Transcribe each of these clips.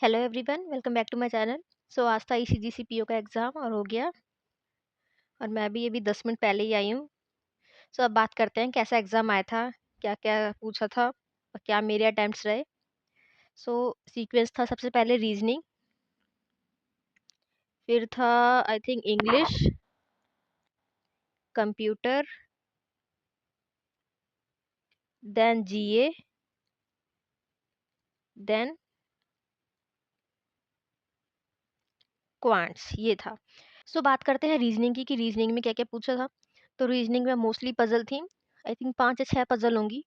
Hello everyone, welcome back to my channel. आज था ECG PO का एग्ज़ाम और हो गया। और मैं भी अभी 10 मिनट पहले ही आई हूँ। अब बात करते हैं कैसा एग्ज़ाम आया था, क्या-क्या पूछा था और क्या मेरे अटेम्प्ट्स रहे। सीक्वेंस था सबसे पहले रीज़निंग, फिर था I think English, computer, then GA, then quants, ये था। बात करते हैं रीज़निंग की कि रीज़निंग में क्या-क्या पूछा था। तो रीज़निंग में मोस्टली पज़ल थी। आई थिंक 5 या 6 पज़ल होंगी।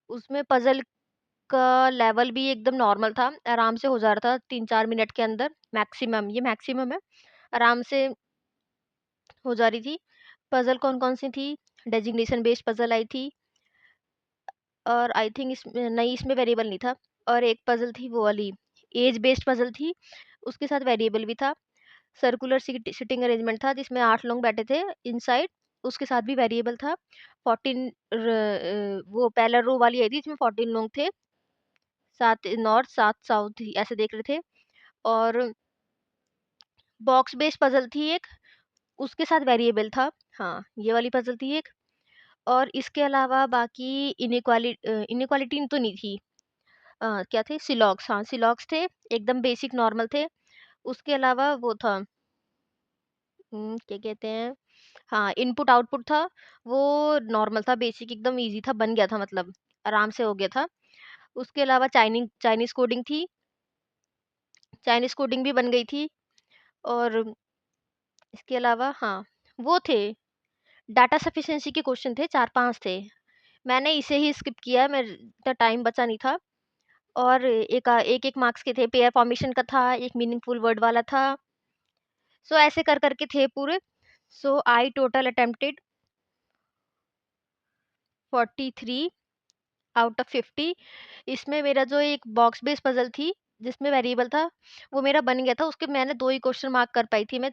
उसमें पज़ल का लेवल भी एकदम नॉर्मल था, आराम से हो जा रहा था 3-4 मिनट के अंदर मैक्सिमम, ये मैक्सिमम है, आराम से हो जा रही थी। पज़ल कौन-कौन सी थी? डेज़िग्नेशन बेस्ड पज़ल आई थी और आई थिंक इसमें नहीं, इसमें वेरिएबल नहीं था। और एक पज़ल थी वो वाली एज बेस्ड पज़ल थी, उसके साथ वेरिएबल भी था। सर्कुलर सिटिंग अरेंजमेंट था जिसमें 8 लोग बैठे थे इनसाइड, उसके साथ भी वेरिएबल था। 14 वो पहला रो वाली आई थी जिसमें 14 लोग थे, 7 नॉर्थ 7 साउथ ऐसे देख रहे थे। और बॉक्स बेस्ड पज़ल थी एक, उसके साथ वेरिएबल था। हाँ, ये वाली पज़ल थी एक। और इसके अलावा बाकी इनेक्वालिटी तो नहीं थी। क्या थे? सिलॉग्स, हाँ, सिलॉग्स थे, एकदम बेसिक नॉर्मल थे। उसके अलावा वो था क्या कहते हैं, हाँ, इनपुट आउटपुट था, वो नॉर्मल था, बेसिक एकदम ईज़ी था, बन गया था, मतलब आराम से हो गया था। उसके अलावा चाइनीज़ कोडिंग थी, चाइनीज़ कोडिंग भी बन गई थी। और इसके अलावा हाँ, वो थे डाटा सफिशिएंसी के क्वेश्चन थे, 4-5 थे। मैंने इसे ही स्किप किया, मेरे इतना टाइम बचा नहीं था। और एक-एक मार्क्स के थे, पेयर फॉर्मेशन का था, एक मीनिंगफुल वर्ड वाला था। ऐसे कर के थे पूरे। आई टोटल अटेम्प्टेड 43 आउट ऑफ 50। इसमें मेरा जो एक बॉक्स बेस्ड पज़ल थी, जिसमें वेरिएबल था, वो मेरा बन गया था। उसके मैंने 2 ही क्वेश्चन मार्क कर पाई थी मैं,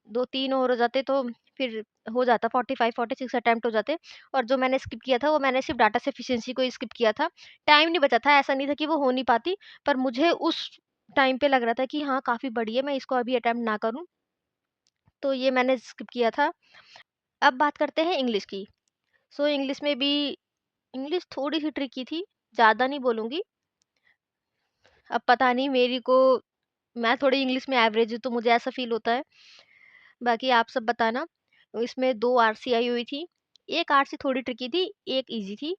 2-3 और हो जाते तो फिर हो जाता, 45-46 अटेम्प्ट हो जाते। और जो मैंने स्किप किया था, वो मैंने सिर्फ़ डाटा सफिशिएंसी को ही स्किप किया था। टाइम नहीं बचा था, ऐसा नहीं था कि वो हो नहीं पाती, पर मुझे उस टाइम पे लग रहा था कि हाँ, काफ़ी बड़ी है, मैं इसको अभी अटेम्प्ट ना करूँ, तो ये मैंने स्किप किया था। अब बात करते हैं इंग्लिश की। इंग्लिश में भी इंग्लिश थोड़ी-सी ट्रिकी थी, ज़्यादा नहीं बोलूँगी। अब पता नहीं मेरी को, मैं थोड़ी इंग्लिश में एवरेज हूँ, तो मुझे ऐसा फ़ील होता है। बाकी आप सब बताना। इसमें 2 आरसी आई हुई थी। एक आरसी थोड़ी ट्रिकी थी, एक ईज़ी थी।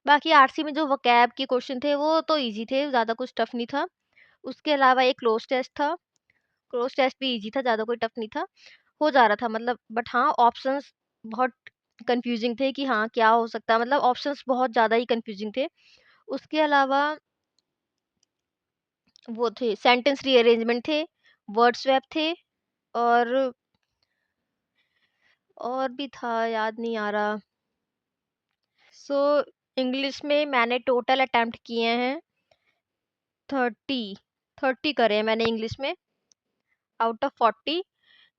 बाकी आरसी में जो वोकैब के क्वेश्चन थे वो तो ईज़ी थे, ज़्यादा कुछ टफ नहीं था। उसके अलावा एक क्लोज़ टेस्ट था। क्लोज़ टेस्ट भी ईज़ी था, ज़्यादा कोई टफ नहीं था। हो जा रहा था मतलब, बट हाँ, ऑप्शंस बहुत कन्फ्यूज़िंग थे कि हाँ, क्या हो सकता है, मतलब ऑप्शंस बहुत ज़्यादा ही कन्फ्यूज़िंग थे। उसके अलावा वो थे सेंटेंस रीअरेंजमेंट थे, वर्ड स्वैप थे। और भी था, याद नहीं आ रहा। सो इंग्लिश में मैंने टोटल अटेम्प्ट किए हैं 30 30 करे हैं मैंने इंग्लिश में आउट ऑफ 40।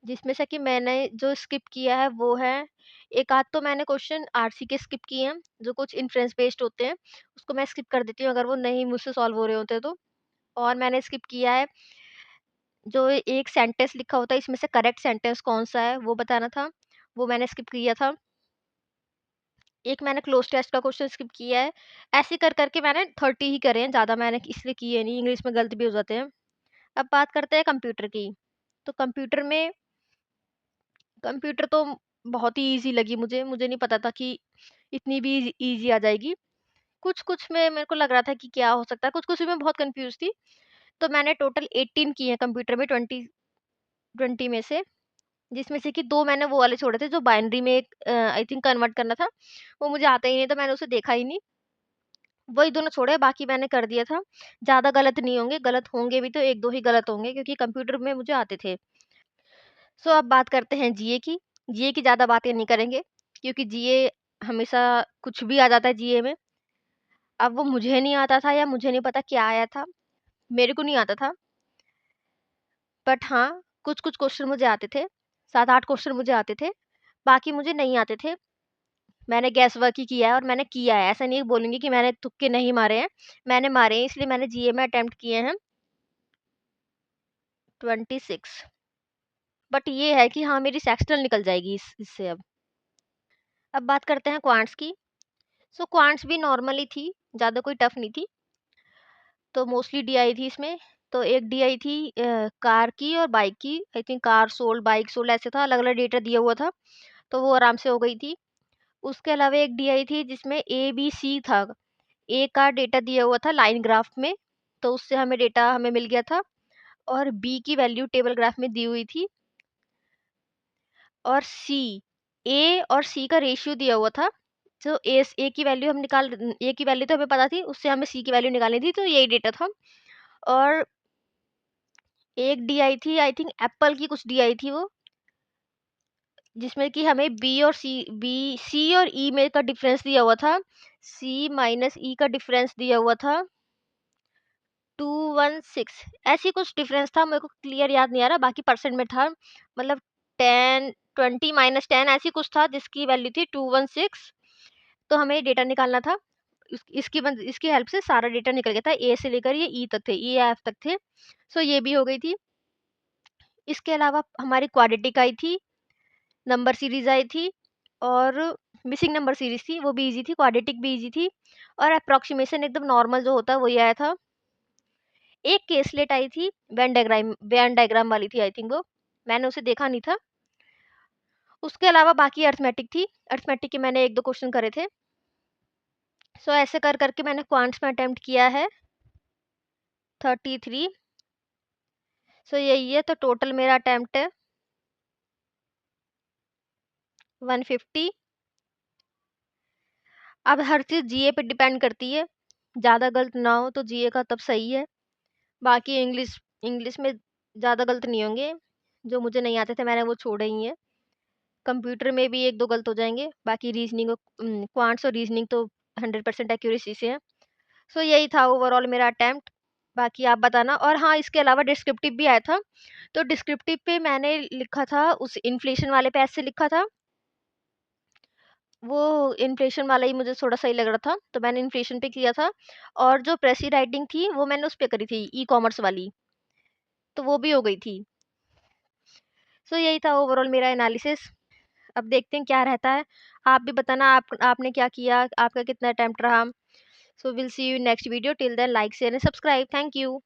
जिसमें से कि मैंने जो स्किप किया है वो है, एक आध तो मैंने क्वेश्चन आरसी के स्किप किए हैं, जो कुछ इन्फ्रेंस बेस्ड होते हैं, उसको मैं स्किप कर देती हूँ अगर वो नहीं मुझसे सॉल्व हो रहे होते तो। और मैंने स्किप किया है जो एक सेंटेंस लिखा होता है, इसमें से करेक्ट सेंटेंस कौन-सा है वो बताना था, वो मैंने स्किप किया था। एक मैंने क्लोज़ टेस्ट का क्वेश्चन स्किप किया है। ऐसे कर के मैंने 30 ही करे हैं, ज़्यादा मैंने इसलिए किए नहीं, इंग्लिश में गलत भी हो जाते हैं। अब बात करते हैं कंप्यूटर की। तो कंप्यूटर तो बहुत ही ईज़ी लगी मुझे, मुझे नहीं पता था कि इतनी भी ईज़ी आ जाएगी। कुछ-कुछ में मेरे को लग रहा था कि क्या हो सकता है, कुछ-कुछ में बहुत कन्फ्यूज़ थी। तो मैंने टोटल 18 किए हैं कंप्यूटर में, 20 में से। जिसमें से कि 2 मैंने वो वाले छोड़े थे जो बाइनरी में आई थिंक कन्वर्ट करना था, वो मुझे आता ही नहीं था, मैंने उसे देखा ही नहीं। वही दोनों छोड़े, बाकी मैंने कर दिया था। ज़्यादा गलत नहीं होंगे, गलत होंगे भी तो 1-2 ही गलत होंगे क्योंकि कंप्यूटर में मुझे आते थे। अब बात करते हैं जीए की। जीए की ज़्यादा बातें नहीं करेंगे क्योंकि जीए हमेशा कुछ भी आ जाता है जीए में। अब वो मुझे नहीं आता था या मुझे नहीं पता क्या आया था, मेरे को नहीं आता था। बट हाँ, कुछ-कुछ क्वेश्चन मुझे आते थे, 7-8 क्वेश्चन मुझे आते थे, बाकी मुझे नहीं आते थे। मैंने गेस वर्क ही किया है और मैंने किया है, ऐसा नहीं बोलूँगी कि मैंने तुक्के नहीं मारे हैं, मैंने मारे हैं, इसलिए मैंने जीए में अटेम्प्ट किए हैं। 26। बट ये है कि हाँ, मेरी सेक्शनल निकल जाएगी इससे अब बात करते हैं क्वांट्स की। सो क्वांट्स भी नॉर्मली थी, ज़्यादा कोई टफ नहीं थी। तो मोस्टली डीआई थी इसमें। तो एक डीआई थी कार की और बाइक की। I think car sold, bike sold, ऐसे था, अलग-अलग डेटा दिया हुआ था, तो वो आराम से हो गई थी। उसके अलावा एक डीआई थी जिसमें ए-बी-सी था। ए का डेटा दिया हुआ था लाइन ग्राफ में, तो उससे हमें डेटा हमें मिल गया था, और बी की वैल्यू टेबल ग्राफ में दी हुई थी, और सी, ए और सी का रेशियो दिया हुआ था। जो ए की वैल्यू हम निकाल ए की वैल्यू तो हमें पता थी, उससे हमें सी की वैल्यू निकालनी थी, तो यही डेटा था। और एक डीआई थी, आई थिंक एप्पल की कुछ डीआई थी वो, जिसमें कि हमें सी और ई में का डिफरेंस दिया हुआ था। सी माइनस ई का डिफरेंस दिया हुआ था 216, ऐसी कुछ डिफरेंस था, मेरे को क्लियर याद नहीं आ रहा, बाकी परसेंट में था, मतलब 10 20 माइनस 10 ऐसी कुछ था, जिसकी वैल्यू थी 216। तो हमें डेटा निकालना था। इसकी हेल्प से सारा डेटा निकल गया था, ए से लेकर ये ई तक थे, ई या एफ तक थे। सो ये भी हो गई थी। इसके अलावा हमारी क्वाड्रेटिक आई थी, नंबर सीरीज आई थी, और मिसिंग नंबर सीरीज थी, वो भी इजी थी, क्वाड्रेटिक भी इजी थी, और अप्रोक्सीमेशन एकदम नॉर्मल जो होता है वही आया था। एक केसलेट आई थी, वेन डायग्राम वाली थी, आई थिंक वो, मैंने उसे देखा नहीं था। उसके अलावा बाकी अर्थमेटिक थी, अर्थमेटिक के मैंने एक दो क्वेश्चन करे थे। सो ऐसे कर करके मैंने क्वांट्स में अटेम्प्ट किया है 33। सो यही है, तो टोटल मेरा अटेम्प्ट है 150। अब हर चीज़ जीए पे डिपेंड करती है, ज़्यादा गलत ना हो तो जीए का तब सही है। बाकी इंग्लिश इंग्लिश में ज़्यादा गलत नहीं होंगे, जो मुझे नहीं आते थे मैंने वो छोड़े ही हैं। कंप्यूटर में भी एक दो गलत हो जाएंगे, बाकी रीजनिंग और क्वांट्स और रीजनिंग तो 100% एक्यूरेसी से है। सो यही था ओवरऑल मेरा अटेम्प्ट। बाकी आप बताना। और हाँ, इसके अलावा डिस्क्रिप्टिव भी आया था, तो डिस्क्रिप्टिव पे मैंने लिखा था, उस इन्फ्लेशन वाले पे ऐसे लिखा था, वो इन्फ्लेशन वाला ही मुझे थोड़ा सही लग रहा था, तो मैंने इन्फ्लेशन पे किया था। और जो प्रेसी राइटिंग थी वो मैंने उस पे करी थी, ई कॉमर्स वाली, तो वो भी हो गई थी। सो यही था ओवरऑल मेरा एनालिसिस। अब देखते हैं क्या रहता है। आप भी बताना, आपने क्या किया, आपका कितना अटेम्प्ट रहा। So will see you in next video, till then like share and subscribe. Thank you.